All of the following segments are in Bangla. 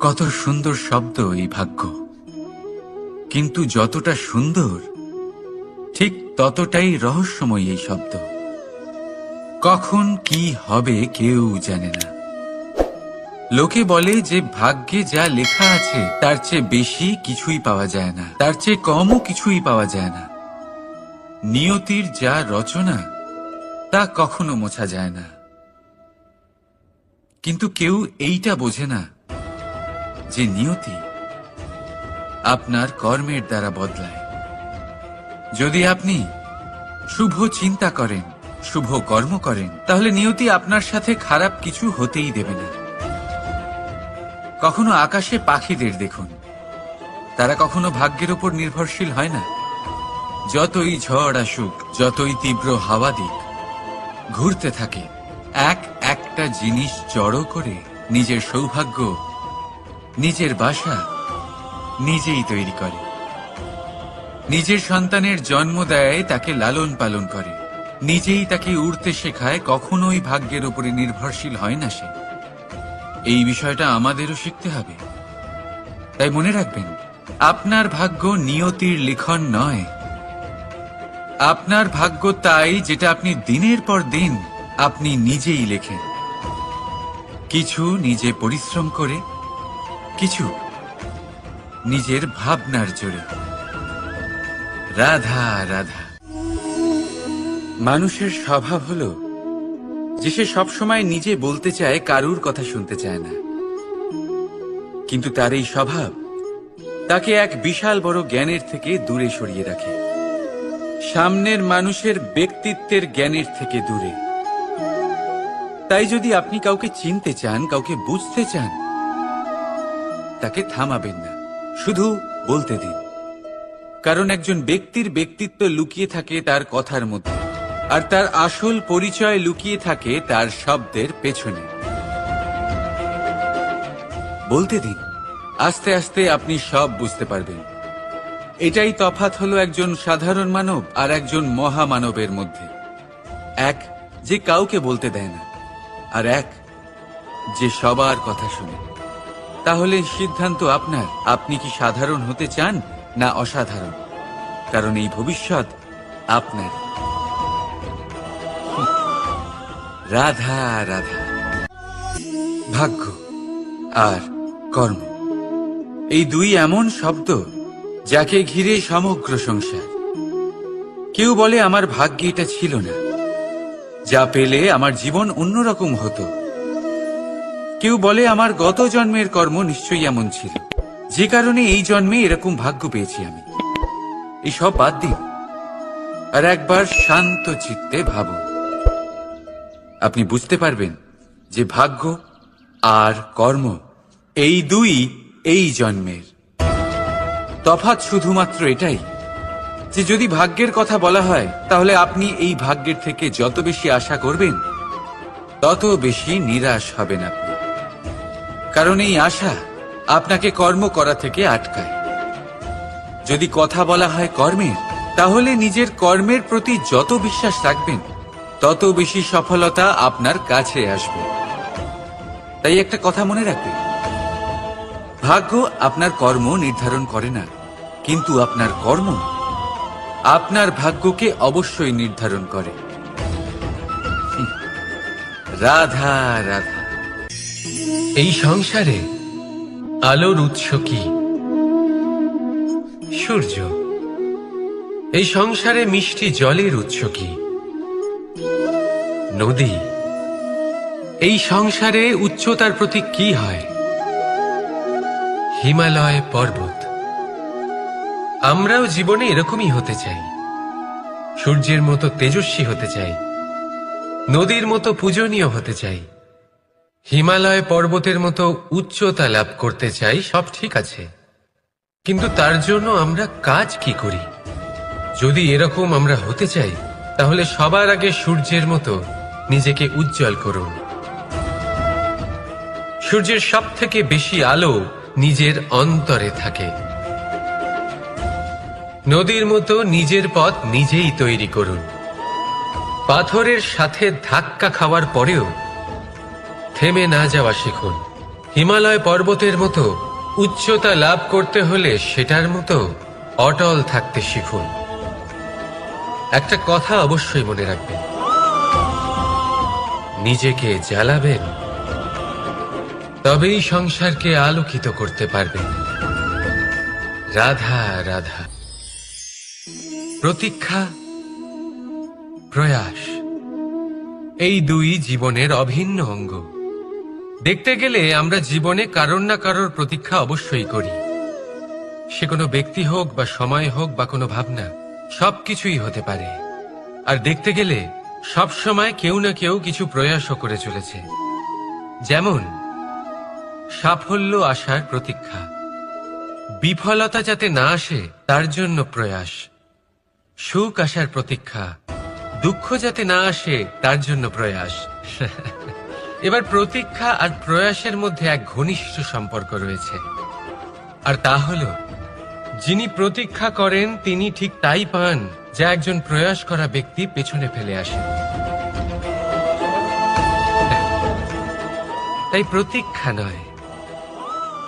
কত সুন্দর শব্দ এই ভাগ্য, কিন্তু যতটা সুন্দর ঠিক ততটাই রহস্যময় এই শব্দ। কখন কি হবে কেউ জানে না। লোকে বলে যে ভাগ্যে যা লেখা আছে তার চেয়ে বেশি কিছুই পাওয়া যায় না, তার চেয়ে কমও কিছুই পাওয়া যায় না। নিয়তির যা রচনা তা কখনো মোছা যায় না। কিন্তু কেউ এইটা বোঝে না যে নিয়তি আপনার কর্মের দ্বারা বদলায়। যদি আপনি শুভ চিন্তা করেন, শুভ কর্ম করেন, তাহলে নিয়তি আপনার সাথে খারাপ কিছু হতেই দেবে না। কখনো আকাশে পাখিদের দেখুন, তারা কখনো ভাগ্যের উপর নির্ভরশীল হয় না। যতই ঝড় আসুক, যতই তীব্র হাওয়া দিক, ঘুরতে থাকে, একটা জিনিস জড়ো করে নিজের সৌভাগ্য, নিজের বাসা নিজেই তৈরি করে। নিজের সন্তানের জন্ম দেয়, তাকে লালন পালন করে, নিজেই তাকে উড়তে শেখায়, কখনোই ভাগ্যের উপরে নির্ভরশীল হয় না সে। এই বিষয়টা আমাদেরও শিখতে হবে। তাই মনে রাখবেন, আপনার ভাগ্য নিয়তির লিখন নয়। আপনার ভাগ্য তাই যেটা আপনি দিনের পর দিন আপনি নিজেই লেখেন। কিছু নিজে পরিশ্রম করে, কিছু নিজের ভাবনার জোরে। রাধা রাধা। মানুষের স্বভাব হলো যে সে সবসময় নিজে বলতে চায়, কারুর কথা শুনতে চায় না। কিন্তু তার এই স্বভাব তাকে এক বিশাল বড় জ্ঞানের থেকে দূরে সরিয়ে রাখে, সামনের মানুষের ব্যক্তিত্বের জ্ঞানের থেকে দূরে। তাই যদি আপনি কাউকে চিনতে চান, কাউকে বুঝতে চান, তাকে থামাবেন না, শুধু বলতে দিন। কারণ একজন ব্যক্তির ব্যক্তিত্ব লুকিয়ে থাকে তার কথার মধ্যে, আর তার আসল পরিচয় লুকিয়ে থাকে তার শব্দের পেছনে। বলতে দিন, আস্তে আস্তে আপনি সব বুঝতে পারবেন। এটাই তফাৎ হলো একজন সাধারণ মানব আর একজন মহামানবের মধ্যে। এক যে কাউকে বলতে দেয় না, আর এক যে সবার কথা শুনে। তাহলে সিদ্ধান্ত আপনার, আপনি কি সাধারণ হতে চান না অসাধারণ? কারণ এই ভবিষ্যৎ আপনার। রাধা রাধা। ভাগ্য আর কর্ম, এই দুই এমন শব্দ যাকে ঘিরে সমগ্র সংসার। কেউ বলে আমার ভাগ্যে এটা ছিল না, যা পেলে আমার জীবন অন্যরকম হতো। কেউ বলে আমার গত জন্মের কর্ম নিশ্চয়ই এমন ছিল, যে কারণে এই জন্মে এরকম ভাগ্য পেয়েছি আমি। এই সব বাদ দিন আর একবার শান্ত চিত্তে ভাবুন। আপনি বুঝতে পারবেন যে ভাগ্য আর কর্ম এই দুই এই জন্মের। তফাৎ শুধুমাত্র এটাই যে যদি ভাগ্যের কথা বলা হয়, তাহলে আপনি এই ভাগ্যের থেকে যত বেশি আশা করবেন তত বেশি নিরাশ হবেন আপনি। কারণ এই আশা আপনাকে কর্ম করা থেকে আটকায়। যদি কথা বলা হয় কর্মের, তাহলে নিজের কর্মের প্রতি যত বিশ্বাস রাখবেন তত বেশি সফলতা আপনার কাছে আসবে। তাই একটা কথা মনে রাখবেন, ভাগ্য আপনার কর্ম নির্ধারণ করে না, কিন্তু আপনার কর্ম আপনার ভাগ্যকে অবশ্যই নির্ধারণ করে। রাধা রাধা। এই সংসারে আলোর উৎস কি? সূর্য। এই সংসারে মিষ্টি জলের উৎস কি? নদী। এই সংসারে উচ্চতার প্রতীক কি হয়? হিমালয় পর্বত। আমরাও জীবনে এরকমই হতে চাই, সূর্যের মতো তেজস্বী হতে চাই, নদীর মতো পূজনীয় হতে চাই, হিমালয় পর্বতের মতো উচ্চতা লাভ করতে চাই। সব ঠিক আছে, কিন্তু তার জন্য আমরা কাজ কি করি? যদি এরকম আমরা হতে চাই, তাহলে সবার আগে সূর্যের মতো নিজেকে উজ্জ্বল করুন। সূর্যের সব থেকে বেশি আলো নিজের অন্তরে থাকে। নদীর মতো নিজের পথ নিজেই তৈরি করুন। পাথরের সাথে ধাক্কা খাওয়ার পরেও থেমে না যাওয়া শিখুন। হিমালয় পর্বতের মতো উচ্চতা লাভ করতে হলে সেটার মতো অটল থাকতে শিখুন। একটা কথা অবশ্যই মনে রাখবেন, নিজেকে জ্বালাবেন, তবেই সংসারকে আলোকিত করতে পারবেন। রাধা রাধা। প্রতীক্ষা, প্রয়াস, এই দুই জীবনের অভিন্ন অঙ্গ। দেখতে গেলে আমরা জীবনে কারোর না কারোর প্রতীক্ষা অবশ্যই করি। সে কোনো ব্যক্তি হোক বা সময় হোক বা কোনো ভাবনা, সবকিছুই হতে পারে। আর দেখতে গেলে সব সময় কেউ না কেউ কিছু প্রয়াসও করে চলেছে। যেমন সাফল্য আসার প্রতীক্ষা, বিফলতা যাতে না আসে তার জন্য প্রয়াস, সুখ আসার প্রতীক্ষা, দুঃখ যাতে না আসে তার জন্য প্রয়াস। এবার প্রতীক্ষা আর প্রয়াসের মধ্যে এক ঘনিষ্ঠ সম্পর্ক রয়েছে, আর তা হল যিনি প্রতীক্ষা করেন তিনি ঠিক তাই পান যা একজন প্রয়াস করা ব্যক্তি পেছনে ফেলে আসেন। তাই প্রতীক্ষা নয়,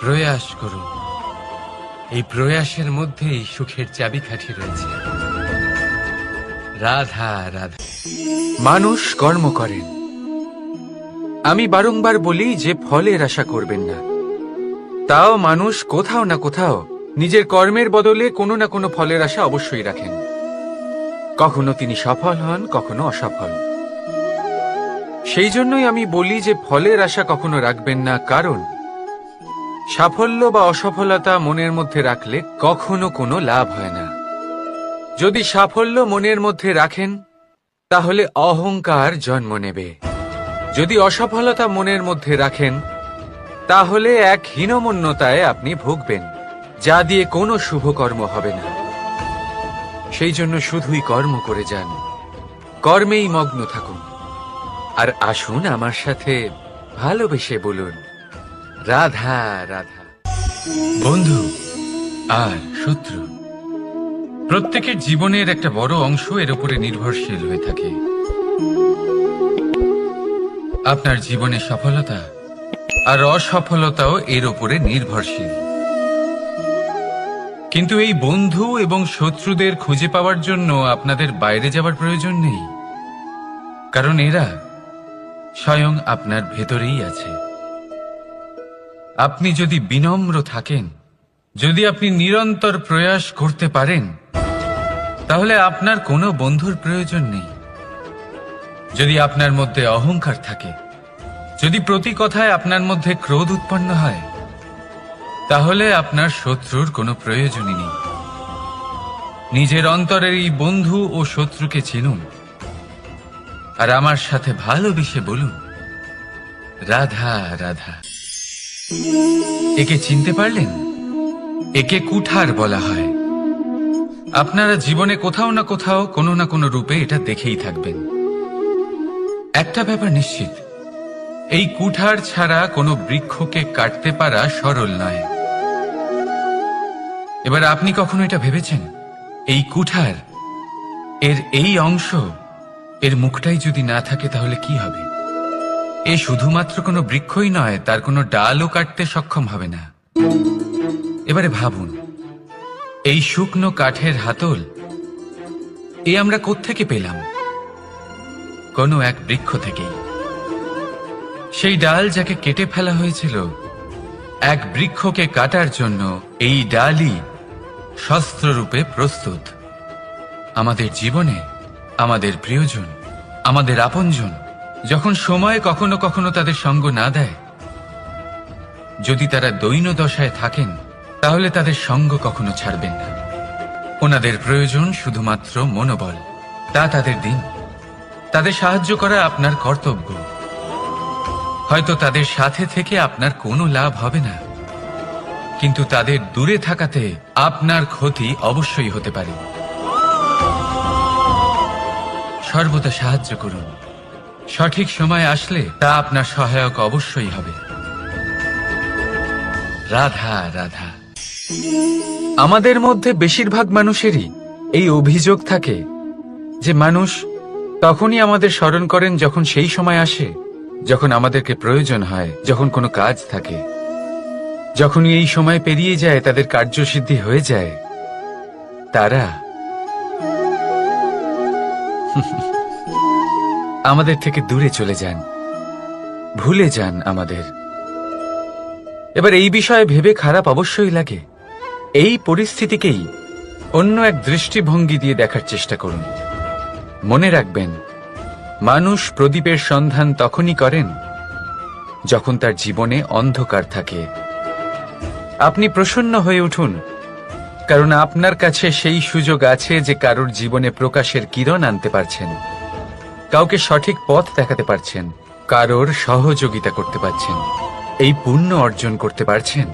প্রয়াস করুন। এই প্রয়াসের মধ্যেই সুখের চাবিকাঠি রয়েছে। রাধা রাধা। মানুষ কর্ম করেন। আমি বারংবার বলি যে ফলের আশা করবেন না। তাও মানুষ কোথাও না কোথাও নিজের কর্মের বদলে কোনো না কোনো ফলের আশা অবশ্যই রাখেন। কখনো তিনি সফল হন, কখনো অসফল। সেই জন্যই আমি বলি যে ফলের আশা কখনো রাখবেন না, কারণ সাফল্য বা অসফলতা মনের মধ্যে রাখলে কখনো কোনো লাভ হয় না। যদি সাফল্য মনের মধ্যে রাখেন তাহলে অহংকার জন্ম নেবে। যদি অসফলতা মনের মধ্যে রাখেন তাহলে এক হীনমন্যতায় আপনি ভুগবেন, যা দিয়ে কোনো শুভকর্ম হবে না। সেই জন্য শুধুই কর্ম করে যান, কর্মেই মগ্ন থাকুন। আর আসুন আমার সাথে ভালোবেসে বলুন, রাধা রাধা। বন্ধু আর শত্রু, প্রত্যেকের জীবনের একটা বড় অংশ এর উপরে নির্ভরশীল হয়ে থাকে। আপনার জীবনে সফলতা আর অসফলতাও এর উপরে নির্ভরশীল। কিন্তু এই বন্ধু এবং শত্রুদের খুঁজে পাওয়ার জন্য আপনাদের বাইরে যাওয়ার প্রয়োজন নেই, কারণ এরা স্বয়ং আপনার ভেতরেই আছে। আপনি যদি বিনম্র থাকেন, যদি আপনি নিরন্তর প্রয়াস করতে পারেন, তাহলে আপনার কোনো বন্ধুর প্রয়োজন নেই। যদি আপনার মধ্যে অহংকার থাকে, যদি প্রতি কথায় আপনার মধ্যে ক্রোধ উৎপন্ন হয়, তাহলে আপনার শত্রুর কোনো প্রয়োজনই নেই। নিজের অন্তরের এই বন্ধু ও শত্রুকে চিনুন, আর আমার সাথে ভালোবেসে বলুন, রাধা রাধা। একে চিনতে পারলেন? একে কুঠার বলা হয়। আপনারা জীবনে কোথাও না কোথাও কোনো না কোনো রূপে এটা দেখেই থাকবেন। একটা ব্যাপার নিশ্চিত, এই কুঠার ছাড়া কোনো বৃক্ষকে কাটতে পারা সরল নয়। এবার আপনি কখনো এটা ভেবেছেন, এই কুঠার, এর এই অংশ, এর মুখটাই যদি না থাকে তাহলে কি হবে? এ শুধুমাত্র কোনো বৃক্ষই নয়, তার কোনো ডালও কাটতে সক্ষম হবে না। এবারে ভাবুন, এই শুকনো কাঠের হাতল এ আমরা কোত্থেকে পেলাম? কোনো এক বৃক্ষ থেকেই। সেই ডাল যাকে কেটে ফেলা হয়েছিল এক বৃক্ষকে কাটার জন্য, এই ডালই শস্ত্ররূপে প্রস্তুত। আমাদের জীবনে আমাদের প্রিয়জন, আমাদের আপনজন যখন সময় কখনো কখনো তাদের সঙ্গ না দেয়, যদি তারা দৈন্য দশায় থাকেন, তাহলে তাদের সঙ্গ কখনো ছাড়বেন না। ওনাদের প্রয়োজন শুধুমাত্র মনোবল। তা তাদের দিন, তাদের সাহায্য করা আপনার কর্তব্য। হয়তো তাদের সাথে থেকে আপনার কোনো লাভ হবে না, কিন্তু তাদের দূরে থাকাতে আপনার ক্ষতি অবশ্যই হতে পারে। সর্বদা সাহায্য করুন, সঠিক সময় আসলে তা আপনার সহায়ক অবশ্যই হবে। রাধা রাধা। আমাদের মধ্যে বেশিরভাগ মানুষেরই এই অভিযোগ থাকে যে মানুষ তখনই আমাদের স্মরণ করেন যখন সেই সময় আসে যখন আমাদেরকে প্রয়োজন হয়, যখন কোনো কাজ থাকে, যখন এই সময় পেরিয়ে যায়, তাদের কার্যসিদ্ধি হয়ে যায়, তারা আমাদের থেকে দূরে চলে যান, ভুলে যান আমাদের। এবার এই বিষয়ে ভেবে খারাপ অবশ্যই লাগে। এই পরিস্থিতিকেই অন্য এক দৃষ্টিভঙ্গি দিয়ে দেখার চেষ্টা করুন। মনে রাখবেন, মানুষ প্রদীপের সন্ধান তখনই করেন যখন তার জীবনে অন্ধকার থাকে। আপনি প্রসন্ন হয়ে উঠুন, কারণ আপনার কাছে সেই সুযোগ আছে যে কারোর জীবনে প্রকাশের কিরণ আনতে পারছেন, কাউকে সঠিক পথ দেখাতে পারছেন, কারোর সহযোগিতা করতে পারছেন, এই পুণ্য অর্জন করতে পারছেন।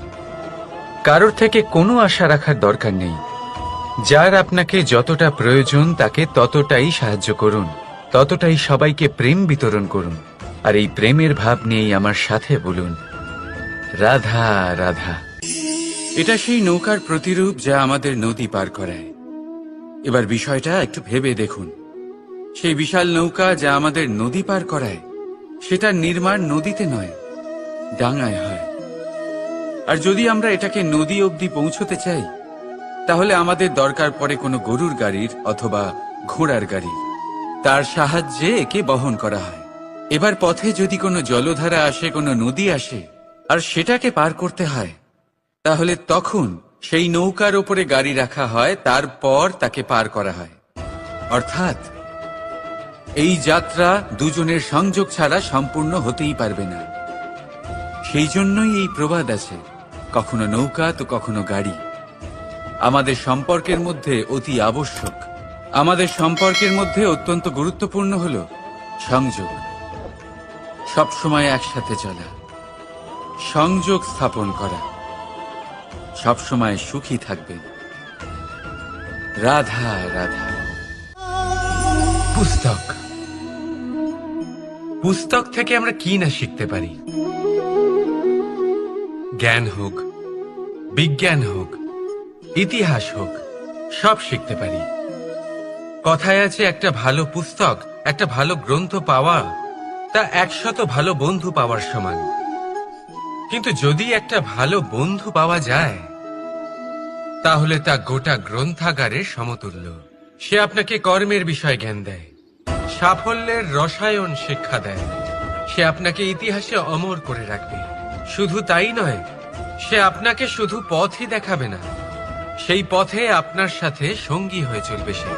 কারোর থেকে কোনো আশা রাখার দরকার নেই। যার আপনাকে যতটা প্রয়োজন তাকে ততটাই সাহায্য করুন, ততটাই সবাইকে প্রেম বিতরণ করুন। আর এই প্রেমের ভাব নিয়েই আমার সাথে বলুন, রাধা রাধা। এটা সেই নৌকার প্রতিরূপ যা আমাদের নদী পার করায়। এবার বিষয়টা একটু ভেবে দেখুন। সেই বিশাল নৌকা যা আমাদের নদী পার করায়, সেটার নির্মাণ নদীতে নয়, ডাঙায় হয়। আর যদি আমরা এটাকে নদী অবধি পৌঁছতে চাই, তাহলে আমাদের দরকার পড়ে কোনো গরুর গাড়ির অথবা ঘোড়ার গাড়ির। তার সাহায্যে একে বহন করা হয়। এবার পথে যদি কোনো জলধারা আসে, কোনো নদী আসে, আর সেটাকে পার করতে হয়, তাহলে তখন সেই নৌকার ওপরে গাড়ি রাখা হয়, তারপর তাকে পার করা হয়। অর্থাৎ এই যাত্রা দুজনের সংযোগ ছাড়া সম্পূর্ণ হতেই পারবে না। সেই জন্যই এই প্রবাদ আছে, কখনো নৌকা তো কখনো গাড়ি। আমাদের সম্পর্কের মধ্যে অতি আবশ্যক, আমাদের সম্পর্কের মধ্যে অত্যন্ত গুরুত্বপূর্ণ হল সংযোগ। সবসময় একসাথে চলা, সংযোগ স্থাপন করা। সবসময় সুখী থাকবেন। রাধা রাধা। পুস্তক, পুস্তক থেকে আমরা কি না শিখতে পারি। জ্ঞান হোক, বিজ্ঞান হোক, ইতিহাস হোক, সব শিখতে পারি। কথায় আছে, একটা ভালো পুস্তক, একটা ভালো গ্রন্থ পাওয়া তা 100 ভালো বন্ধু পাওয়ার সমান। কিন্তু যদি একটা ভালো বন্ধু পাওয়া যায়, তাহলে তা গোটা গ্রন্থাগারের সমতুল্য। সে আপনাকে কর্মের বিষয় জ্ঞান দেয়, সাফল্যের রসায়ন শিক্ষা দেয়। সে আপনাকে ইতিহাসে অমর করে রাখবে। শুধু তাই নয়, সে আপনাকে শুধু পথই দেখাবে না, সেই পথে আপনার সাথে সঙ্গী হয়ে চলবে সে।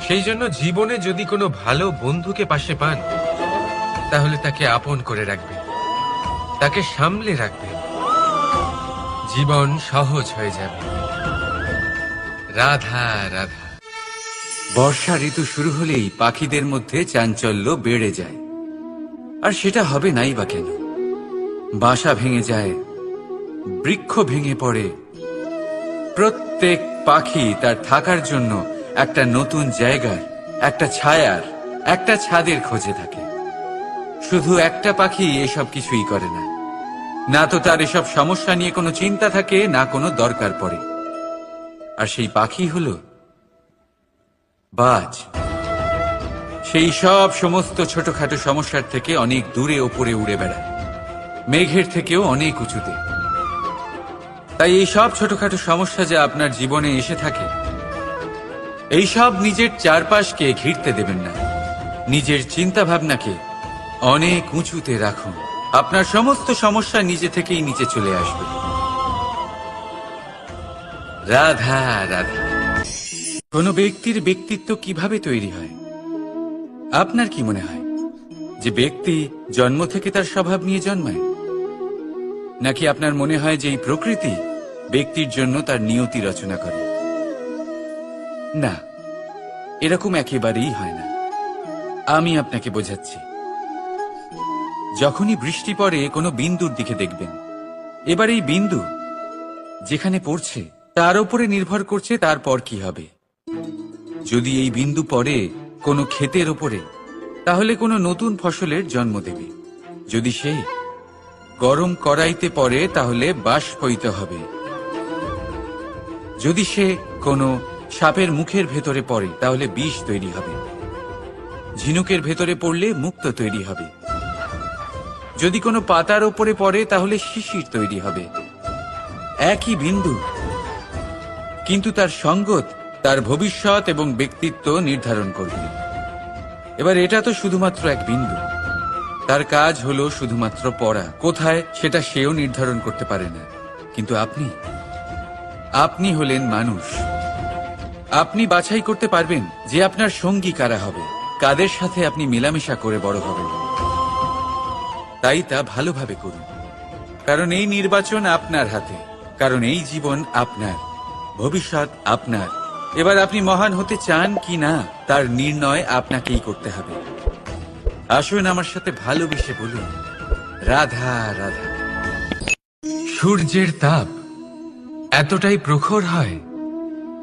সেই জন্য জীবনে যদি কোনো ভালো বন্ধুকে পাশে পান, তাহলে তাকে আপন করে রাখবেন, তাকে সামলে রাখবেন। জীবন সহজ হয়ে যাবে। রাধা রাধা। বর্ষা ঋতু শুরু হলেই পাখিদের মধ্যে চাঞ্চল্য বেড়ে যায়। আর সেটা হবে নাই বা কেন? বাসা ভেঙে যায়, বৃক্ষ ভেঙে পড়ে। প্রত্যেক পাখি তার থাকার জন্য একটা নতুন জায়গার, একটা ছায়ার, একটা ছাদের খোঁজে থাকে। শুধু একটা পাখি এসব কিছুই করে না। না তো তার এসব সমস্যা নিয়ে কোনো চিন্তা থাকে, না কোনো দরকার পড়ে। আর সেই পাখি হলো বাজ। সেই সব সমস্ত ছোটখাটো সমস্যার থেকে অনেক দূরে ওপরে উড়ে বেড়ায়, মেঘের থেকেও অনেক উঁচুতে। তাই এই সব ছোটখাটো সমস্যা যা আপনার জীবনে এসে থাকে, এই সব নিজের চারপাশকে ঘিরতে দেবেন না। নিজের চিন্তা ভাবনাকে অনেক উঁচুতে রাখুন। আপনার সমস্ত সমস্যা নিজে থেকেই নিচে চলে আসবে। রাধা রাধা। কোনো ব্যক্তির ব্যক্তিত্ব কিভাবে তৈরি হয়? আপনার কি মনে হয় যে ব্যক্তি জন্ম থেকে তার স্বভাব নিয়ে জন্মায়? নাকি আপনার মনে হয় যে এই প্রকৃতি ব্যক্তির জন্য তার নিয়তি রচনা করে? না, এরকম একেবারেই হয় না। আমি আপনাকে বোঝাচ্ছি। যখনই বৃষ্টি পড়ে, কোনো বিন্দুর দিকে দেখবেন। এবার এই বিন্দু যেখানে পড়ছে তার উপরে নির্ভর করছে তারপর কি হবে। যদি এই বিন্দু পড়ে কোনো ক্ষেতের ওপরে, তাহলে কোনো নতুন ফসলের জন্ম দেবে। যদি সে গরম কড়াইতে পড়ে, তাহলে বাষ্পীত হবে। যদি সে কোনো সাপের মুখের ভেতরে পড়ে, তাহলে বিষ তৈরি হবে। ঝিনুকের ভেতরে পড়লে মুক্তো তৈরি হবে। যদি কোনো পাতার ওপরে পড়ে তাহলে শিশির তৈরি হবে, একই বিন্দু, কিন্তু তার সঙ্গত তার ভবিষ্যৎ এবং ব্যক্তিত্ব নির্ধারণ করবে। এবার এটা তো শুধুমাত্র এক বিন্দু, তার কাজ হলো শুধুমাত্র পড়া, কোথায় সেটা সেও নির্ধারণ করতে পারে না। কিন্তু আপনি হলেন মানুষ, আপনি বাছাই করতে পারবেন যে আপনার সঙ্গী কারা হবে, কাদের সাথে আপনি মেলামেশা করে বড় হবেন। তাই তা ভালোভাবে করুন, কারণ এই নির্বাচন আপনার হাতে, কারণ এই জীবন আপনার, ভবিষ্যৎ আপনার। এবার আপনি মহান হতে চান কি না তার নির্ণয় আপনাকেই করতে হবে। আসুন আমার সাথে ভালোবেসে বলুন, রাধা রাধা। সূর্যের তাপ এতটাই প্রখর হয়,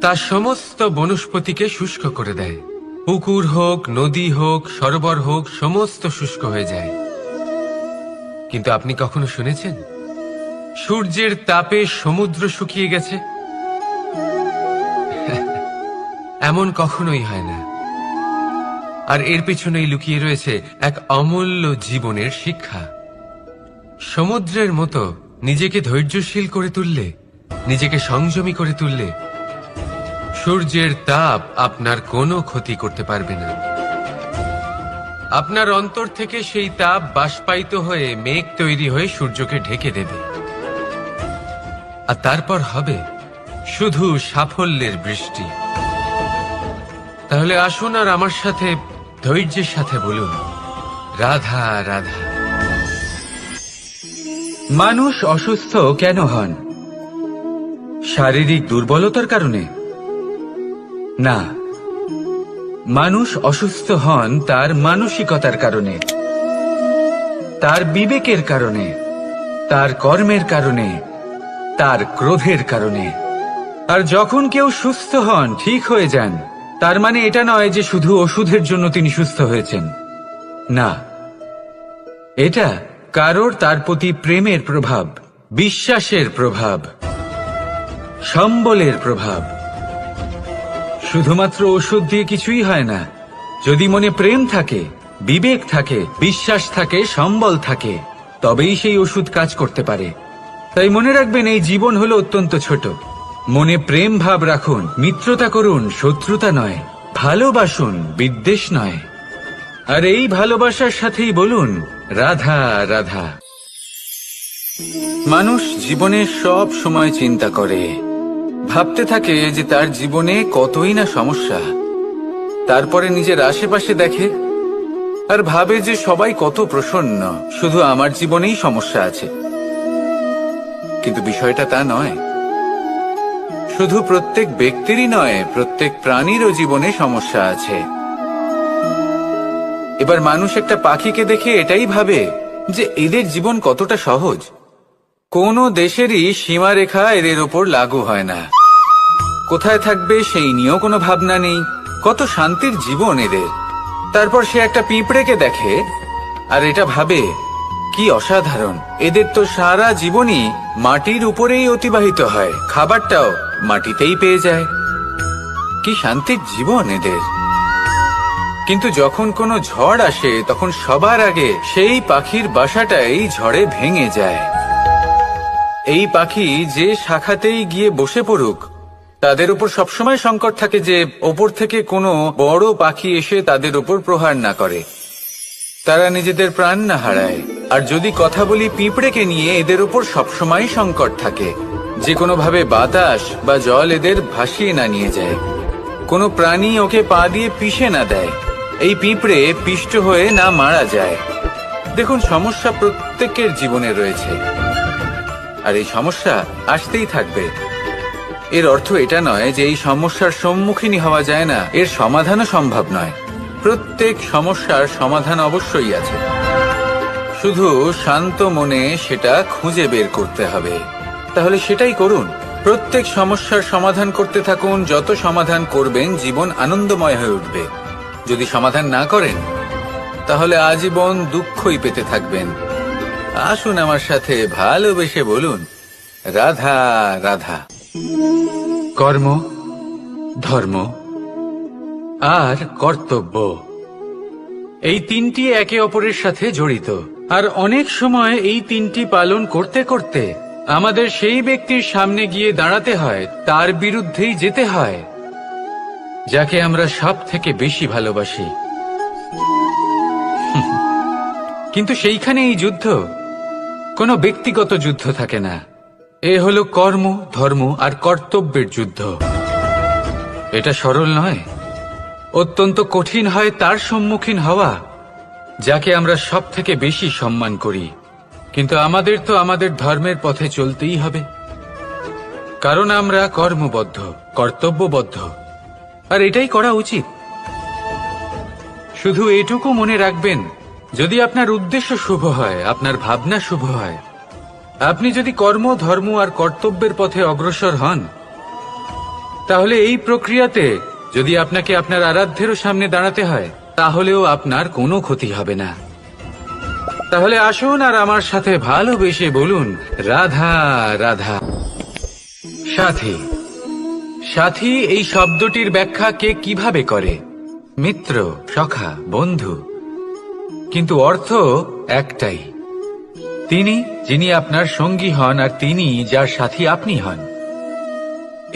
তা সমস্ত বনস্পতিকে শুষ্ক করে দেয়। পুকুর হোক, নদী হোক, সরোবর হোক, সমস্ত শুষ্ক হয়ে যায়। কিন্তু আপনি কখনো শুনেছেন সূর্যের তাপে সমুদ্র শুকিয়ে গেছে? এমন কখনোই হয় না। আর এর পেছনেই লুকিয়ে রয়েছে এক অমূল্য জীবনের শিক্ষা। সমুদ্রের মতো নিজেকে ধৈর্যশীল করে তুললে, নিজেকে সংযমী করে তুললে, সূর্যের তাপ আপনার কোনো ক্ষতি করতে পারবে না। আপনার অন্তর থেকে সেই তাপ বাষ্পায়িত হয়ে মেঘ তৈরি হয়ে সূর্যকে ঢেকে দেবে, আর তারপর হবে শুধু সাফল্যের বৃষ্টি। তাহলে আসুন আর আমার সাথে ধৈর্যের সাথে বলুন, রাধা রাধা। মানুষ অসুস্থ কেন হন? শারীরিক দুর্বলতার কারণে? না, মানুষ অসুস্থ হন তার মানসিকতার কারণে, তার বিবেকের কারণে, তার কর্মের কারণে, তার ক্রোধের কারণে। আর যখন কেউ সুস্থ হন, ঠিক হয়ে যান, তার মানে এটা নয় যে শুধু ওষুধের জন্য তিনি সুস্থ হয়েছেন। না, এটা কারোর তার প্রতি প্রেমের প্রভাব, বিশ্বাসের প্রভাব, সম্বলের প্রভাব। শুধুমাত্র ওষুধ দিয়ে কিছুই হয় না। যদি মনে প্রেম থাকে, বিবেক থাকে, বিশ্বাস থাকে, সম্বল থাকে, তবেই সেই ওষুধ কাজ করতে পারে। তাই মনে রাখবেন, এই জীবন হলো অত্যন্ত ছোট। মনে প্রেম ভাব রাখুন, মিত্রতা করুন, শত্রুতা নয়, ভালোবাসুন, বিদ্বেষ নয়। আর এই ভালোবাসার সাথেই বলুন, রাধা রাধা। মানুষ জীবনে সব সময় চিন্তা করে, ভাবতে থাকে যে তার জীবনে কতই না সমস্যা। তারপরে নিজের আশেপাশে দেখে আর ভাবে যে সবাই কত প্রসন্ন, শুধু আমার জীবনেই সমস্যা আছে। কিন্তু বিষয়টা তা নয়। শুধু প্রত্যেক ব্যক্তিরই নয়, প্রত্যেক প্রাণীরও জীবনে সমস্যা আছে। এবার মানুষ একটা পাখিকে দেখে এটাই ভাবে যে এদের জীবন কতটা সহজ। কোনো দেশেরই সীমারেখা এদের ওপর লাগু হয় না। কোথায় থাকবে সেই নিয়েও কোনো ভাবনা নেই, কত শান্তির জীবন এদের। তারপর সে একটা পিঁপড়েকে দেখে আর এটা ভাবে, কি অসাধারণ, এদের তো সারা জীবনই মাটির উপরেই অতিবাহিত হয়, খাবারটাও মাটিতেই পেয়ে যায়, কি শান্তির জীবন এদের। কিন্তু যখন কোনো ঝড় আসে, তখন সবার আগে সেই পাখির বাসাটাই ঝড়ে ভেঙে যায়। এই পাখি যে শাখাতেই গিয়ে বসে পড়ুক, তাদের উপর সবসময় সংকট থাকে যে ওপর থেকে কোনো বড় পাখি এসে তাদের উপর প্রহার না করে, তারা নিজেদের প্রাণ না হারায়। আর যদি কথা বলি পিঁপড়েকে নিয়ে, এদের উপর সবসময় সংকট থাকে যে কোনোভাবে বাতাস বা জল এদের ভাসিয়ে না নিয়ে যায়, কোনো প্রাণী ওকে পা দিয়ে পিষে না দেয়, এই পিঁপড়ে পিষ্ট হয়ে না মারা যায়। দেখুন, সমস্যা প্রত্যেকের জীবনে রয়েছে, আর এই সমস্যা আসতেই থাকবে। এর অর্থ এটা নয় যে এই সমস্যার সম্মুখীন হওয়া যায় না, এর সমাধানও সম্ভব নয়। প্রত্যেক সমস্যার সমাধান অবশ্যই আছে, শুধু শান্ত মনে সেটা খুঁজে বের করতে হবে। তাহলে সেটাই করুন, প্রত্যেক সমস্যার সমাধান করতে থাকুন। যত সমাধান করবেন, জীবন আনন্দময় হয়ে উঠবে। যদি সমাধান না করেন, তাহলে আজীবন দুঃখই পেতে থাকবেন। আসুন আমার সাথে ভালোবেসে বলুন, রাধা রাধা। কর্ম, ধর্ম আর কর্তব্য, এই তিনটি একে অপরের সাথে জড়িত। আর অনেক সময় এই তিনটি পালন করতে করতে আমাদের সেই ব্যক্তির সামনে গিয়ে দাঁড়াতে হয়, তার বিরুদ্ধেই যেতে হয়, যাকে আমরা সব থেকে বেশি ভালোবাসি। কিন্তু সেইখানে এই যুদ্ধ কোনো ব্যক্তিগত যুদ্ধ থাকে না। এ হলো কর্ম, ধর্ম আর কর্তব্যের যুদ্ধ। এটা সরল নয়, অত্যন্ত কঠিন হয় তার সম্মুখীন হওয়া যাকে আমরা সব থেকে বেশি সম্মান করি। কিন্তু আমাদের তো আমাদের ধর্মের পথে চলতেই হবে, কারণ আমরা কর্মবদ্ধ, কর্তব্যবদ্ধ, আর এটাই করা উচিত। শুধু এটুকু মনে রাখবেন, যদি আপনার উদ্দেশ্য শুভ হয়, আপনার ভাবনা শুভ হয়, আপনি যদি কর্ম, ধর্ম আর কর্তব্যের পথে অগ্রসর হন, তাহলে এই প্রক্রিয়াতে যদি আপনাকে আপনার আরাধ্যেরও সামনে দাঁড়াতে হয়, তাহলেও আপনার কোনো ক্ষতি হবে না। তাহলে আসুন আর আমার সাথে ভালোবেসে বলুন, রাধা রাধা। সাথী। সাথী এই শব্দটির ব্যাখ্যা কে কিভাবে করে? মিত্র, সখা, বন্ধু। কিন্তু অর্থ একটাই, তিনি যিনি আপনার সঙ্গী হন আর তিনি যার সাথী আপনি হন।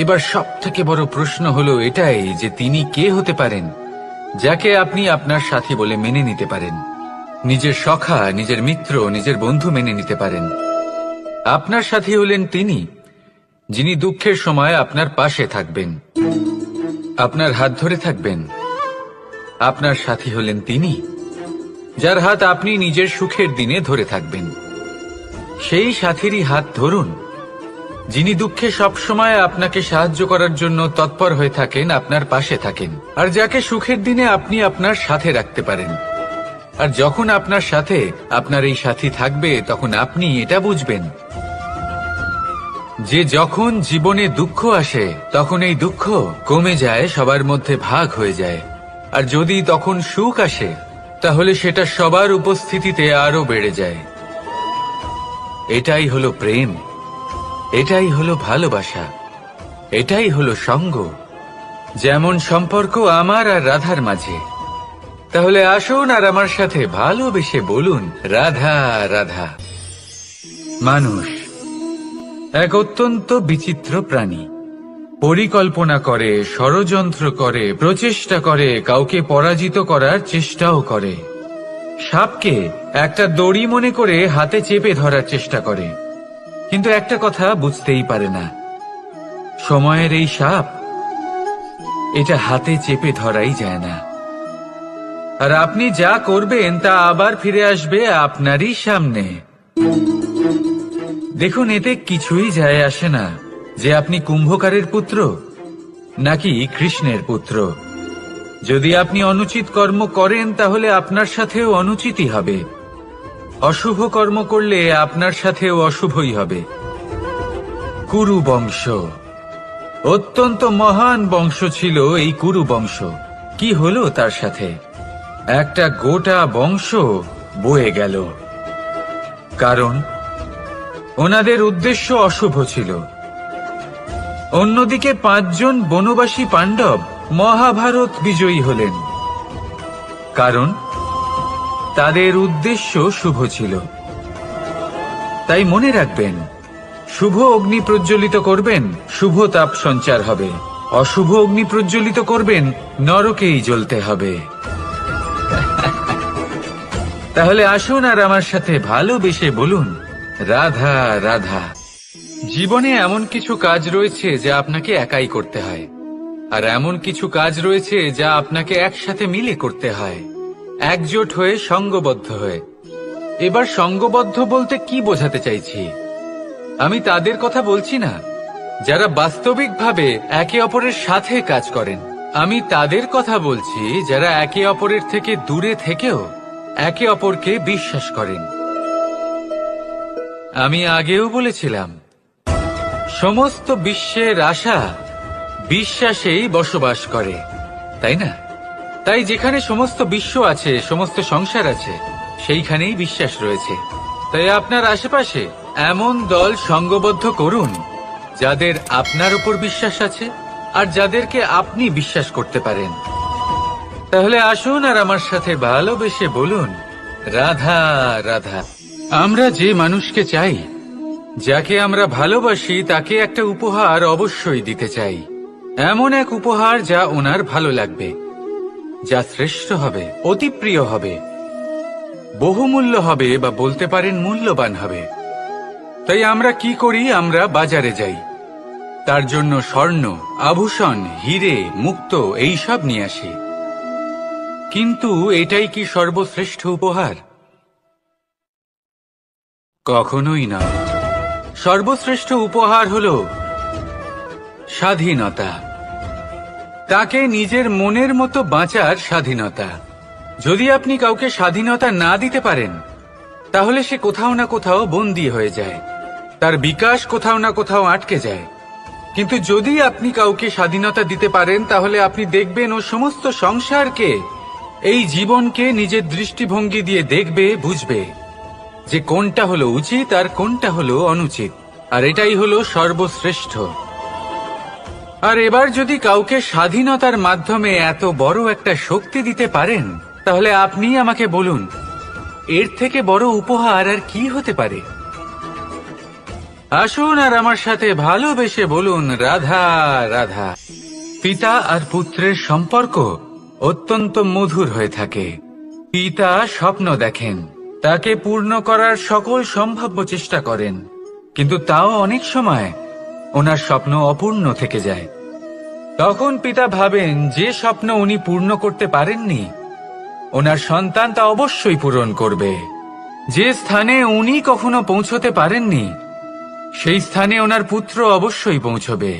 এবার সব থেকে বড় প্রশ্ন হলো এটাই যে তিনি কে হতে পারেন যাকে আপনি আপনার সাথী বলে মেনে নিতে পারেন, নিজের সখা, নিজের মিত্র, নিজের বন্ধু মেনে নিতে পারেন। আপনার সাথী হলেন তিনি যিনি দুঃখের সময় আপনার পাশে থাকবেন, আপনার হাত ধরে থাকবেন। আপনার সাথী হলেন তিনি যার হাত আপনি নিজের সুখের দিনে ধরে থাকবেন। সেই সাথীরই হাত ধরুন যিনি দুঃখে সবসময় আপনাকে সাহায্য করার জন্য তৎপর হয়ে থাকেন, আপনার পাশে থাকেন, আর যাকে সুখের দিনে আপনি আপনার সাথে রাখতে পারেন। আর যখন আপনার সাথে আপনার এই সাথী থাকবে, তখন আপনি এটা বুঝবেন যে যখন জীবনে দুঃখ আসে, তখন এই দুঃখ কমে যায়, সবার মধ্যে ভাগ হয়ে যায়। আর যদি তখন সুখ আসে, তাহলে সেটা সবার উপস্থিতিতে আরো বেড়ে যায়। এটাই হলো প্রেম, এটাই হলো ভালোবাসা, এটাই হলো সঙ্গ, যেমন সম্পর্ক আমার আর রাধার মাঝে। তাহলে আসুন আর আমার সাথে ভালোবেসে বলুন, রাধা রাধা। মানুষ এক অত্যন্ত বিচিত্র প্রাণী। পরিকল্পনা করে, ষড়যন্ত্র করে, প্রচেষ্টা করে, কাউকে পরাজিত করার চেষ্টাও করে। সাপকে একটা দড়ি মনে করে হাতে চেপে ধরার চেষ্টা করে, কিন্তু একটা কথা বুঝতেই পারে না, সময়ের এই সাপ, এটা হাতে চেপে ধরাই যায় না। আর আপনি যা করবেন তা আবার ফিরে আসবে আপনারই সামনে। দেখুন, এতে কিছুই যায় আসে না যে আপনি কুম্ভকারের পুত্র নাকি কৃষ্ণের পুত্র। যদি আপনি অনুচিত কর্ম করেন, তাহলে আপনার সাথেও অনুচিতই হবে। অশুভ কর্ম করলে আপনার সাথেও অশুভই হবে। কুরু বংশ অত্যন্ত মহান বংশ ছিল। এই কুরু বংশ কি হলো তার সাথে? একটা গোটা বংশ বয়ে গেল, কারণ ওনাদের উদ্দেশ্য অশুভ ছিল। অন্যদিকে 5 জন বনবাসী পাণ্ডব মহাভারত বিজয়ী হলেন, কারণ তাদের উদ্দেশ্য শুভ ছিল। তাই মনে রাখবেন, শুভ অগ্নি প্রজ্বলিত করবেন, শুভ তাপ সঞ্চার হবে। অশুভ অগ্নি প্রজ্বলিত করবেন, নরকেই জ্বলতে হবে। তাহলে আসুন আর আমার সাথে ভালোবেসে বলুন, রাধা রাধা। জীবনে এমন কিছু কাজ রয়েছে যা আপনাকে একাই করতে হয়, আর এমন কিছু কাজ রয়েছে যা আপনাকে একসাথে মিলে করতে হয়, একজোট হয়ে, সঙ্গবদ্ধ হয়ে। এবার সঙ্গবদ্ধ বলতে কি বোঝাতে চাইছি? আমি তাদের কথা বলছি না যারা বাস্তবিকভাবে একে অপরের সাথে কাজ করেন। আমি তাদের কথা বলছি যারা একে অপরের থেকে দূরে থেকেও একে অপরকে বিশ্বাস করেন। আমি আগেও বলেছিলাম, সমস্ত বিশ্বের আশা বিশ্বাসেই বসবাস করে, তাই না? তাই যেখানে সমস্ত বিশ্ব আছে, সমস্ত সংসার আছে, সেইখানেই বিশ্বাস রয়েছে। তাই আপনার আশেপাশে এমন দল সঙ্গবদ্ধ করুন যাদের আপনার উপর বিশ্বাস আছে আর যাদেরকে আপনি বিশ্বাস করতে পারেন। তাহলে আসুন আর আমার সাথে ভালোবেসে বলুন, রাধা রাধা। আমরা যে মানুষকে চাই, যাকে আমরা ভালোবাসি, তাকে একটা উপহার অবশ্যই দিতে চাই। এমন এক উপহার যা ওনার ভালো লাগবে, যা শ্রেষ্ঠ হবে, অতি প্রিয় হবে, বহুমূল্য হবে, বা বলতে পারেন মূল্যবান হবে। তাই আমরা কি করি? আমরা বাজারে যাই, তার জন্য স্বর্ণ, আভূষণ, হিরে, মুক্ত এইসব নিয়ে আসি। কিন্তু এটাই কি সর্বশ্রেষ্ঠ উপহার? কখনোই না। সর্বশ্রেষ্ঠ উপহার হলো স্বাধীনতা, তাকে নিজের মনের মতো বাঁচার স্বাধীনতা। যদি আপনি কাউকে স্বাধীনতা না দিতে পারেন, তাহলে সে কোথাও না কোথাও বন্দী হয়ে যায়, তার বিকাশ কোথাও না কোথাও আটকে যায়। কিন্তু যদি আপনি কাউকে স্বাধীনতা দিতে পারেন, তাহলে আপনি দেখবেন ও সমস্ত সংসারকে, এই জীবনকে নিজের দৃষ্টিভঙ্গি দিয়ে দেখবে, বুঝবে যে কোনটা হলো উচিত আর কোনটা হলো অনুচিত। আর এটাই হলো সর্বশ্রেষ্ঠ। আর এবার যদি কাউকে স্বাধীনতার মাধ্যমে এত বড় একটা শক্তি দিতে পারেন, তাহলে আপনি আমাকে বলুন, এর থেকে বড় উপহার আর কি হতে পারে? আসুন আর আমার সাথে ভালোবেসে বলুন, রাধা রাধা। পিতা আর পুত্রের সম্পর্ক অত্যন্ত মধুর হয়ে থাকে। পিতা স্বপ্ন দেখেন, তাকে পূর্ণ করার সকল সম্ভাব্য চেষ্টা করেন, কিন্তু তাও অনেক সময় ওনার স্বপ্ন অপূর্ণ থেকে যায়। তখন পিতা ভাবেন যে স্বপ্ন উনি পূর্ণ করতে পারেননি, ওনার সন্তান তা অবশ্যই পূরণ করবে। যে স্থানে উনি কখনো পৌঁছতে পারেননি, সেই স্থানে ওনার পুত্র অবশ্যই পৌঁছবে।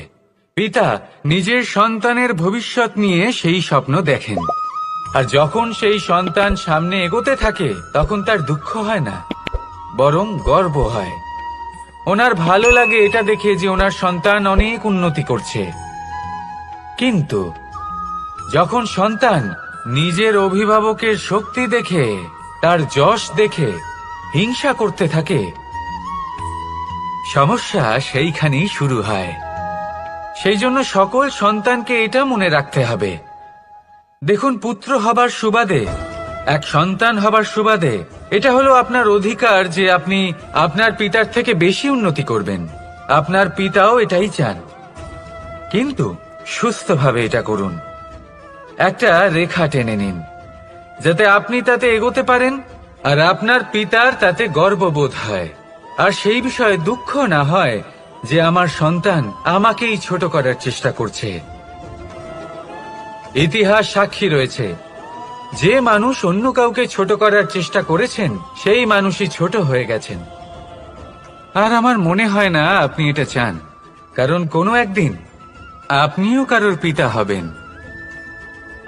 পিতা নিজের সন্তানের ভবিষ্যৎ নিয়ে সেই স্বপ্ন দেখেন, আর যখন সেই সন্তান সামনে এগোতে থাকে, তখন তার দুঃখ হয় না, বরং গর্ব হয়। ওনার ভালো লাগে এটা দেখে যে ওনার সন্তান অনেক উন্নতি করছে। কিন্তু যখন সন্তান নিজের অভিভাবকের শক্তি দেখে, তার যশ দেখে হিংসা করতে থাকে, সমস্যা সেইখানেই শুরু হয়। সেই জন্য সকল সন্তানকে এটা মনে রাখতে হবে, দেখুন, পুত্র হবার সুবাদে, এক সন্তান হবার সুবাদে, এটা হলো আপনার অধিকার যে আপনি আপনার পিতার থেকে বেশি উন্নতি করবেন। আপনার পিতাও এটাই চান, কিন্তু সুস্থভাবে এটা করুন। একটা রেখা টেনে নিন, যাতে আপনি তাতে এগোতে পারেন, আর আপনার পিতার তাতে গর্ববোধ হয়, আর সেই বিষয়ে দুঃখ না হয় যে আমার সন্তান আমাকেই ছোট করার চেষ্টা করছে। ইতিহাস সাক্ষী রয়েছে, যে মানুষ অন্য কাউকে ছোট করার চেষ্টা করেছেন, সেই মানুষই ছোট হয়ে গেছেন। আর আমার মনে হয় না আপনি এটা চান, কারণ কোনো একদিন আপনিও কারোর পিতা হবেন।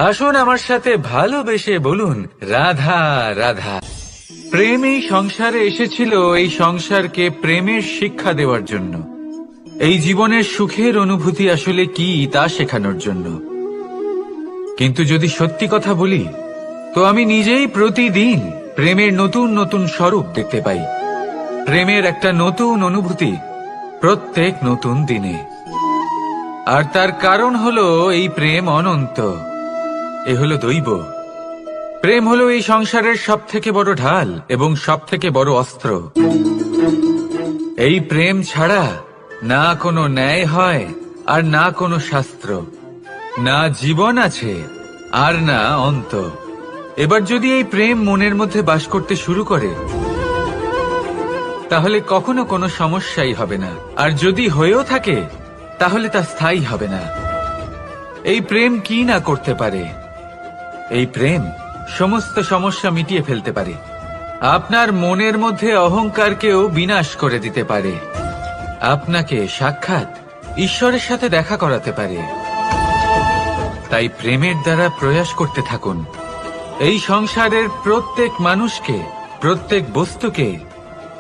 আসুন আমার সাথে ভালোবেসে বলুন, রাধা রাধা। প্রেম এই সংসারে এসেছিল এই সংসারকে প্রেমের শিক্ষা দেওয়ার জন্য, এই জীবনের সুখের অনুভূতি আসলে কি তা শেখানোর জন্য। কিন্তু যদি সত্যি কথা বলি, তো আমি নিজেই প্রতিদিন প্রেমের নতুন নতুন স্বরূপ দেখতে পাই, প্রেমের একটা নতুন অনুভূতি প্রত্যেক নতুন দিনে। আর তার কারণ হলো এই প্রেম অনন্ত, এ হলো দৈব। প্রেম হলো এই সংসারের সব থেকে বড় ঢাল এবং সব থেকে বড় অস্ত্র। এই প্রেম ছাড়া না কোনো ন্যায় হয়, আর না কোনো শাস্ত্র, না জীবন আছে, আর না অন্ত। এবার যদি এই প্রেম মনের মধ্যে বাস করতে শুরু করে, তাহলে কখনো কোনো সমস্যাই হবে না, আর যদি হয়েও থাকে, তাহলে তা স্থায়ী হবে না। এই প্রেম কি না করতে পারে? এই প্রেম সমস্ত সমস্যা মিটিয়ে ফেলতে পারে, আপনার মনের মধ্যে অহংকারকেও বিনাশ করে দিতে পারে, আপনাকে সাক্ষাৎ ঈশ্বরের সাথে দেখা করাতে পারে। তাই প্রেমের দ্বারা প্রয়াস করতে থাকুন, এই সংসারের প্রত্যেক মানুষকে, প্রত্যেক বস্তুকে,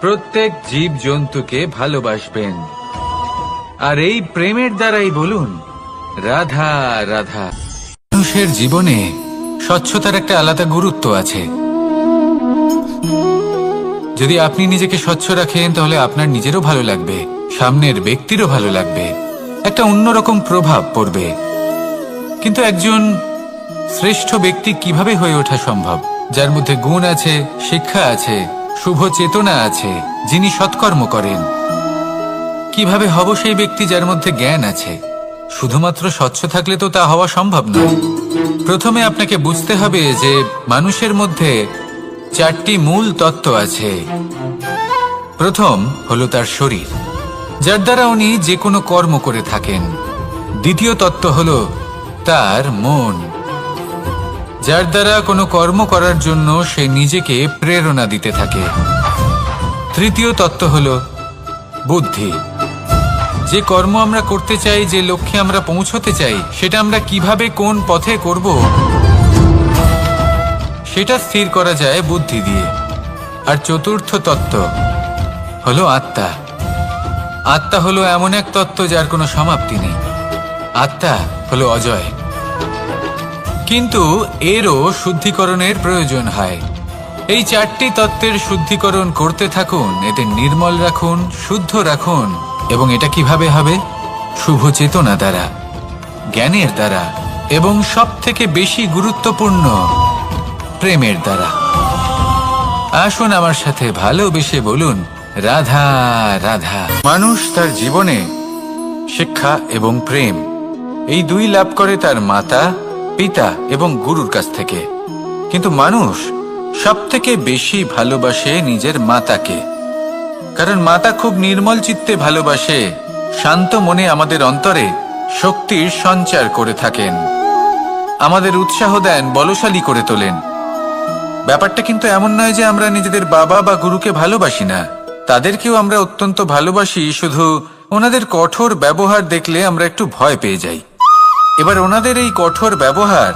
প্রত্যেক জীব জন্তুকে ভালোবাসবেন। আর এই প্রেমের দ্বারাই বলুন, রাধা রাধা। মানুষের জীবনে স্বচ্ছতার একটা আলাদা গুরুত্ব আছে। যদি আপনি নিজেকে স্বচ্ছ রাখেন, তাহলে আপনার নিজেরও ভালো লাগবে, সামনের ব্যক্তিরও ভালো লাগবে, একটা অন্যরকম প্রভাব পড়বে। কিন্তু একজন শ্রেষ্ঠ ব্যক্তি কিভাবে হয়ে ওঠা সম্ভব? যার মধ্যে গুণ আছে, শিক্ষা আছে, শুভ চেতনা আছে, যিনি সৎকর্ম করেন। কিভাবে হব সেই ব্যক্তি যার মধ্যে জ্ঞান আছে? শুধুমাত্র স্বচ্ছ থাকলে তো তা হওয়া সম্ভব নয়। প্রথমে আপনাকে বুঝতে হবে যে মানুষের মধ্যে 4টি মূল তত্ত্ব আছে। প্রথম হলো তার শরীর, যার দ্বারা উনি যে কোনো কর্ম করে থাকেন। দ্বিতীয় তত্ত্ব হলো তার মন, যার দ্বারা কোনো কর্ম করার জন্য সে নিজেকে প্রেরণা দিতে থাকে। তৃতীয় তত্ত্ব হলো বুদ্ধি, যে কর্ম আমরা করতে চাই, যে লক্ষ্যে আমরা পৌঁছতে চাই, সেটা আমরা কিভাবে কোন পথে করব সেটা স্থির করা যায় বুদ্ধি দিয়ে। আর চতুর্থ তত্ত্ব হলো আত্মা। আত্মা হলো এমন এক তত্ত্ব যার কোনো সমাপ্তি নেই। আত্মা হলো অজয়, কিন্তু এরও শুদ্ধিকরণের প্রয়োজন হয়। এই 4টি তত্ত্বের শুদ্ধিকরণ করতে থাকুন, এতে নির্মল রাখুন, শুদ্ধ রাখুন। এবং এটা কিভাবে হবে? শুভ চেতনা দ্বারা, জ্ঞানের দ্বারা, এবং সবথেকে বেশি গুরুত্বপূর্ণ প্রেমের দ্বারা। আসুন আমার সাথে ভালোবেসে বলুন, রাধা রাধা। মানুষ তার জীবনে শিক্ষা এবং প্রেম এই দুই লাভ করে তার মাতা, পিতা এবং গুরুর কাছ থেকে। কিন্তু মানুষ সবথেকে বেশি ভালোবাসে নিজের মাতাকে, কারণ মাতা খুব নির্মল চিত্তে ভালোবাসে, শান্ত মনে আমাদের অন্তরে শক্তির সঞ্চার করে থাকেন, আমাদের উৎসাহ দেন, বলশালী করে তোলেন। ব্যাপারটা কিন্তু এমন নয় যে আমরা নিজেদের বাবা বা গুরুকে ভালোবাসি না, তাদেরকেও আমরা অত্যন্ত ভালোবাসি, শুধু ওনাদের কঠোর ব্যবহার দেখলে আমরা একটু ভয় পেয়ে যাই। এবার ওনাদের এই কঠোর ব্যবহার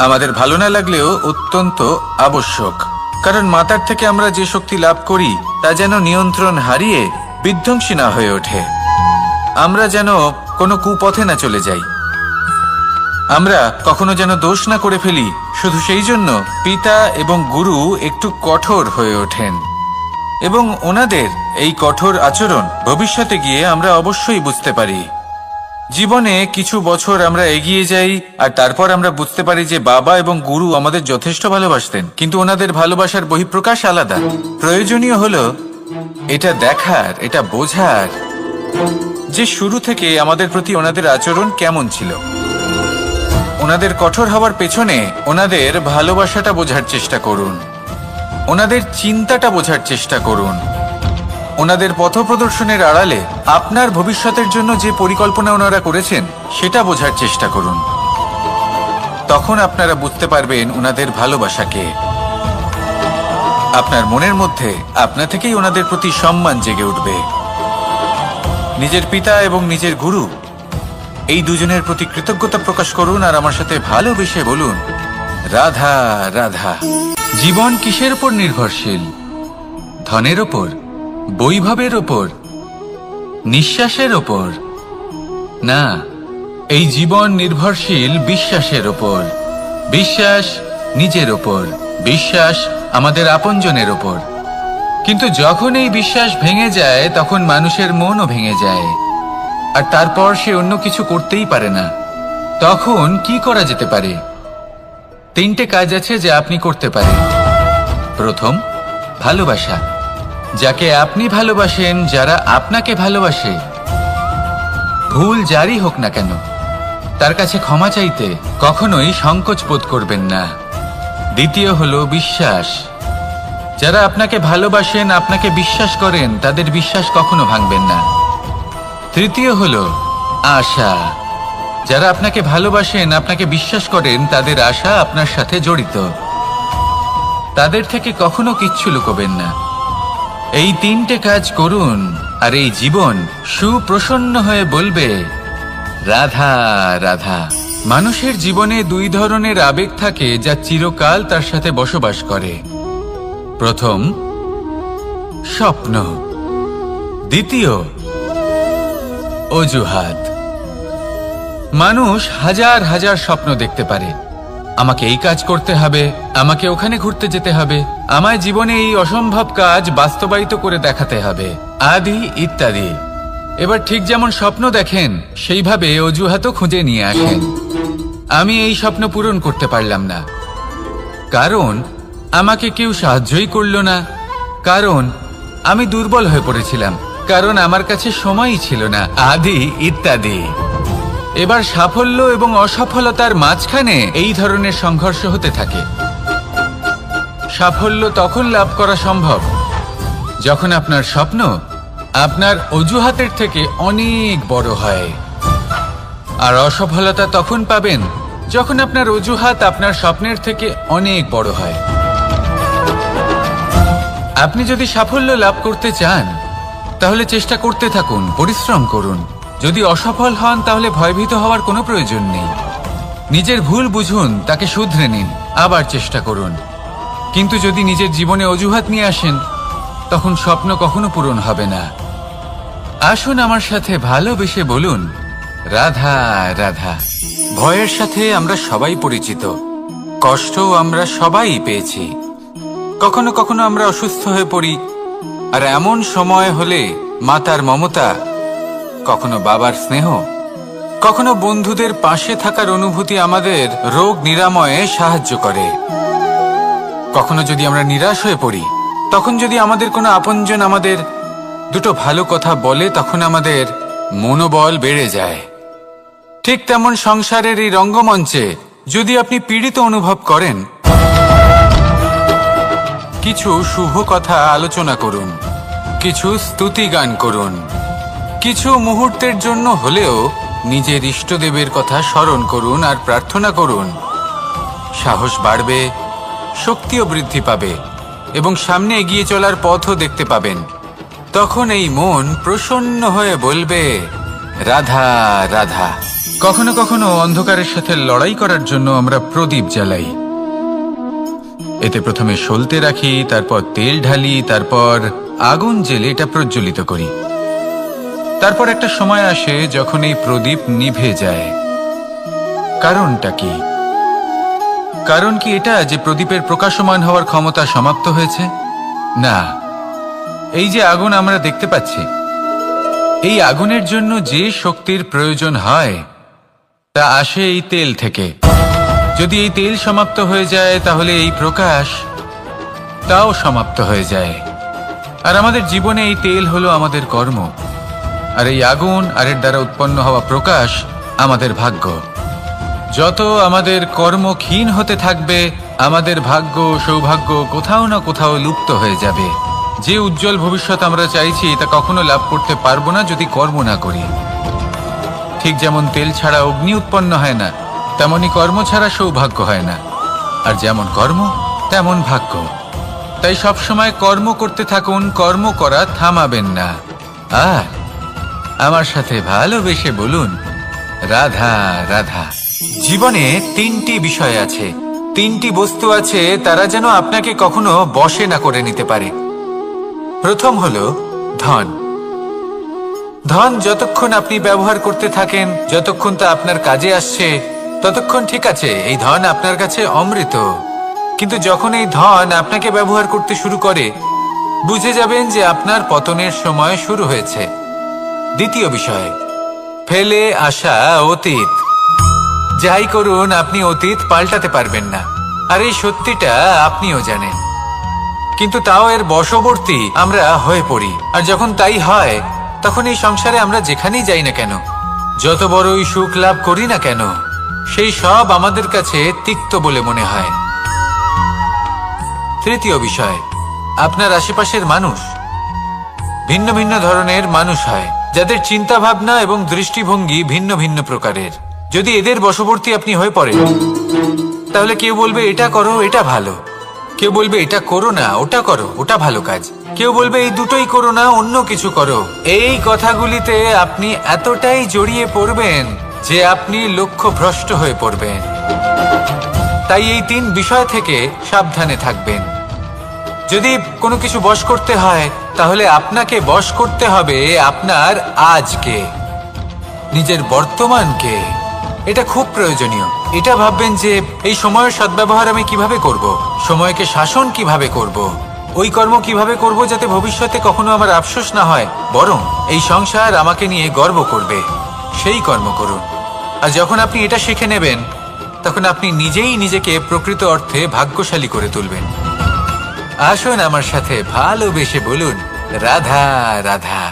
আমাদের ভালো না লাগলেও অত্যন্ত আবশ্যক, কারণ মাতার থেকে আমরা যে শক্তি লাভ করি তা যেন নিয়ন্ত্রণ হারিয়ে বিধ্বংসী না হয়ে ওঠে, আমরা যেন কোনো কুপথে না চলে যাই, আমরা কখনো যেন দোষ না করে ফেলি। শুধু সেই জন্য পিতা এবং গুরু একটু কঠোর হয়ে ওঠেন, এবং ওনাদের এই কঠোর আচরণ ভবিষ্যতে গিয়ে আমরা অবশ্যই বুঝতে পারি। জীবনে কিছু বছর আমরা এগিয়ে যাই আর তারপর আমরা বুঝতে পারি যে বাবা এবং গুরু আমাদের যথেষ্ট ভালোবাসতেন, কিন্তু ওনাদের ভালোবাসার বহিঃপ্রকাশ আলাদা। প্রয়োজনীয় হলো এটা দেখার, এটা বোঝার যে শুরু থেকে আমাদের প্রতি ওনাদের আচরণ কেমন ছিল। ওনাদের কঠোর হওয়ার পেছনে ওনাদের ভালোবাসাটা বোঝার চেষ্টা করুন, ওনাদের চিন্তাটা বোঝার চেষ্টা করুন, ওনাদের পথপ্রদর্শনের আড়ালে আপনার ভবিষ্যতের জন্য যে পরিকল্পনা ওনারা করেছেন সেটা বোঝার চেষ্টা করুন। তখন আপনারা বুঝতে পারবেন ওনাদের ভালোবাসাকে। আপনার মনের মধ্যে আপনা থেকেই ওনাদের প্রতি সম্মান জেগে উঠবে। নিজের পিতা এবং নিজের গুরু এই দুজনের প্রতি কৃতজ্ঞতা প্রকাশ করুন আর আমার সাথে ভালোবেসে বলুন, রাধা রাধা। জীবন কিসের উপর নির্ভরশীল? ধনের ওপর, বৈভবের ওপর, নিঃশ্বাসের ওপর? না, এই জীবন নির্ভরশীল বিশ্বাসের ওপর। বিশ্বাস নিজের ওপর, বিশ্বাস আমাদের আপনজনের ওপর। কিন্তু যখন এই বিশ্বাস ভেঙে যায় তখন মানুষের মনও ভেঙে যায়, আর তারপর সে অন্য কিছু করতেই পারে না। তখন কি করা যেতে পারে? 3টে কাজ আছে যা আপনি করতে পারেন। প্রথম, ভালোবাসা। যাকে আপনি ভালোবাসেন, যারা আপনাকে ভালোবাসে, ভুল যারই হোক না কেন, তার কাছে ক্ষমা চাইতে কখনোই সংকোচ বোধ করবেন না। দ্বিতীয় হলো বিশ্বাস। যারা আপনাকে ভালোবাসেন, আপনাকে বিশ্বাস করেন, তাদের বিশ্বাস কখনো ভাঙবেন না। তৃতীয় হলো আশা। যারা আপনাকে ভালোবাসেন, আপনাকে বিশ্বাস করেন, তাদের আশা আপনার সাথে জড়িত, তাদের থেকে কখনো কিচ্ছু লুকোবেন না। এই 3টে কাজ করুন আর এই জীবন সুপ্রসন্ন হয়ে বলবে, রাধা রাধা। মানুষের জীবনে 2 ধরনের আবেগ থাকে যা চিরকাল তার সাথে বসবাস করে। প্রথম, স্বপ্ন। দ্বিতীয়, অজুহাত। মানুষ হাজার হাজার স্বপ্ন দেখতে পারে। আমাকে এই কাজ করতে হবে, আমাকে ওখানে ঘুরতে যেতে হবে, আমায় জীবনে এই অসম্ভব কাজ বাস্তবায়িত করে দেখাতে হবে, আদি ইত্যাদি। এবার ঠিক যেমন স্বপ্ন দেখেন সেইভাবে অজুহাতও খুঁজে নিয়ে আসেন। আমি এই স্বপ্ন পূরণ করতে পারলাম না, কারণ আমাকে কেউ সাহায্যই করল না, কারণ আমি দুর্বল হয়ে পড়েছিলাম, কারণ আমার কাছে সময়ই ছিল না, আদি ইত্যাদি। এবার সাফল্য এবং অসফলতার মাঝখানে এই ধরনের সংঘর্ষ হতে থাকে। সাফল্য তখন লাভ করা সম্ভব যখন আপনার স্বপ্ন আপনার অজুহাতের থেকে অনেক বড় হয়, আর অসফলতা তখন পাবেন যখন আপনার অজুহাত আপনার স্বপ্নের থেকে অনেক বড় হয়। আপনি যদি সাফল্য লাভ করতে চান তাহলে চেষ্টা করতে থাকুন, পরিশ্রম করুন। যদি অসফল হন তাহলে ভয়ভীত হওয়ার কোনো প্রয়োজন নেই। নিজের ভুল বুঝুন, তাকে শুধরে নিন, আবার চেষ্টা করুন। কিন্তু যদি নিজের জীবনে অজুহাত নিয়ে আসেন তখন স্বপ্ন কখনো পূরণ হবে না। আসুন আমার সাথে ভালোবেসে বলুন, রাধা রাধা। ভয়ের সাথে আমরা সবাই পরিচিত, কষ্টও আমরা সবাই পেয়েছি। কখনো কখনো আমরা অসুস্থ হয়ে পড়ি, আর এমন সময় হলে মাতার মমতা, কখনো বাবার স্নেহ, কখনো বন্ধুদের পাশে থাকার অনুভূতি আমাদের রোগ নিরাময়ে সাহায্য করে। কখনো যদি আমরা নিরাশ হয়ে পড়ি, তখন যদি আমাদের কোনো আপনজন আমাদের দুটো ভালো কথা বলে, তখন আমাদের মনোবল বেড়ে যায়। ঠিক তেমন সংসারের এই রঙ্গমঞ্চে যদি আপনি পীড়িত অনুভব করেন, কিছু শুভ কথা আলোচনা করুন, কিছু স্তুতি গান করুন, কিছু মুহূর্তের জন্য হলেও নিজের ইষ্টদেবের কথা স্মরণ করুন আর প্রার্থনা করুন। সাহস বাড়বে, শক্তিও বৃদ্ধি পাবে এবং সামনে এগিয়ে চলার পথও দেখতে পাবেন। তখন এই মন প্রসন্ন হয়ে বলবে, রাধা রাধা। কখনো কখনো অন্ধকারের সাথে লড়াই করার জন্য আমরা প্রদীপ জ্বালাই। এতে প্রথমে সলতে রাখি, তারপর তেল ঢালি, তারপর আগুন জেলে এটা প্রজ্বলিত করি। তারপর একটা সময় আসে যখন এই প্রদীপ নিভে যায়। কারণটা কি? কারণ কি এটা যে প্রদীপের প্রকাশমান হওয়ার ক্ষমতা সমাপ্ত হয়েছে? না, এই যে আগুন আমরা দেখতে পাচ্ছি, এই আগুনের জন্য যে শক্তির প্রয়োজন হয় তা আসে এই তেল থেকে। যদি এই তেল সমাপ্ত হয়ে যায় তাহলে এই প্রকাশ তাও সমাপ্ত হয়ে যায়। আর আমাদের জীবনে এই তেল হলো আমাদের কর্ম, আর এই আগুন আর এর দ্বারা উৎপন্ন হওয়া প্রকাশ আমাদের ভাগ্য। যত আমাদের কর্ম ক্ষীণ হতে থাকবে, আমাদের ভাগ্য সৌভাগ্য কোথাও না কোথাও লুপ্ত হয়ে যাবে। যে উজ্জ্বল ভবিষ্যৎ আমরা চাইছি তা কখনো লাভ করতে পারবো না যদি কর্ম না করি। ঠিক যেমন তেল ছাড়া অগ্নি উৎপন্ন হয় না, তেমনি কর্ম ছাড়া সৌভাগ্য হয় না। আর যেমন কর্ম তেমন ভাগ্য। তাই সবসময় কর্ম করতে থাকুন, কর্ম করা থামাবেন না। আর আমার সাথে ভালোবেসে বলুন, রাধা রাধা। জীবনে তিনটি বিষয় আছে, তিনটি বস্তু আছে, তারা যেন আপনাকে কখনো বশে না করে নিতে পারে। প্রথম হলো ধন। ধন যতক্ষণ আপনি ব্যবহার করতে থাকেন, যতক্ষণ তা আপনার কাজে আসছে, ততক্ষণ ঠিক আছে, এই ধন আপনার কাছে অমৃত। কিন্তু যখন এই ধন আপনাকে ব্যবহার করতে শুরু করে, বুঝে যাবেন যে আপনার পতনের সময় শুরু হয়েছে। দ্বিতীয় বিষয়, ফেলে আসা অতীত। যাই করুন, আপনি অতীত পাল্টাতে পারবেন না, আর এই সত্যিটা আপনিও জানেন। কিন্তু তাও এর বশবর্তী আমরা হয়ে পড়ি। আর যখন তাই হয়, তখন এই সংসারে আমরা যেখানেই যাই না কেন, যত বড়ই সুখ লাভ করি না কেন, সেই সব আমাদের কাছে তিক্ত বলে মনে হয়। তৃতীয় বিষয়, আপনার আশেপাশের মানুষ ভিন্ন ভিন্ন ধরনের মানুষ হয়, যাদের চিন্তা ভাবনা এবং দৃষ্টিভঙ্গি ভিন্ন ভিন্ন প্রকারের। যদি এদের বশবর্তী আপনি হয়ে পড়েন, তাহলে কেউ বলবে এটা করো, এটা ভালো। কেউ বলবে এটা করো না, ওটা করো, ওটা ভালো কাজ। কেউ বলবে এই দুটোই করো না, অন্য কিছু করো। এই কথাগুলিতে আপনি এতটাই জড়িয়ে পড়বেন যে আপনি লক্ষ্যভ্রষ্ট হয়ে পড়বেন। তাই এই তিন বিষয় থেকে সাবধানে থাকবেন। যদি কোনো কিছু বশ করতে হয়, তাহলে আপনাকে বশ করতে হবে আপনার আজকে, নিজের বর্তমানকে। এটা খুব প্রয়োজনীয়। এটা ভাববেন যে এই সময়ের সদ্ব্যবহার আমি কিভাবে করব, সময়কে শাসন কিভাবে করব, ওই কর্ম কিভাবে করব যাতে ভবিষ্যতে কখনো আমার আফসোস না হয়, বরং এই সংসার আমাকে নিয়ে গর্ব করবে, সেই কর্ম করুন। আর যখন আপনি এটা শিখে নেবেন, তখন আপনি নিজেই নিজেকে প্রকৃত অর্থে ভাগ্যশালী করে তুলবেন। আসুন আমার সাথে ভালোবেসে বলুন রাধা রাধা।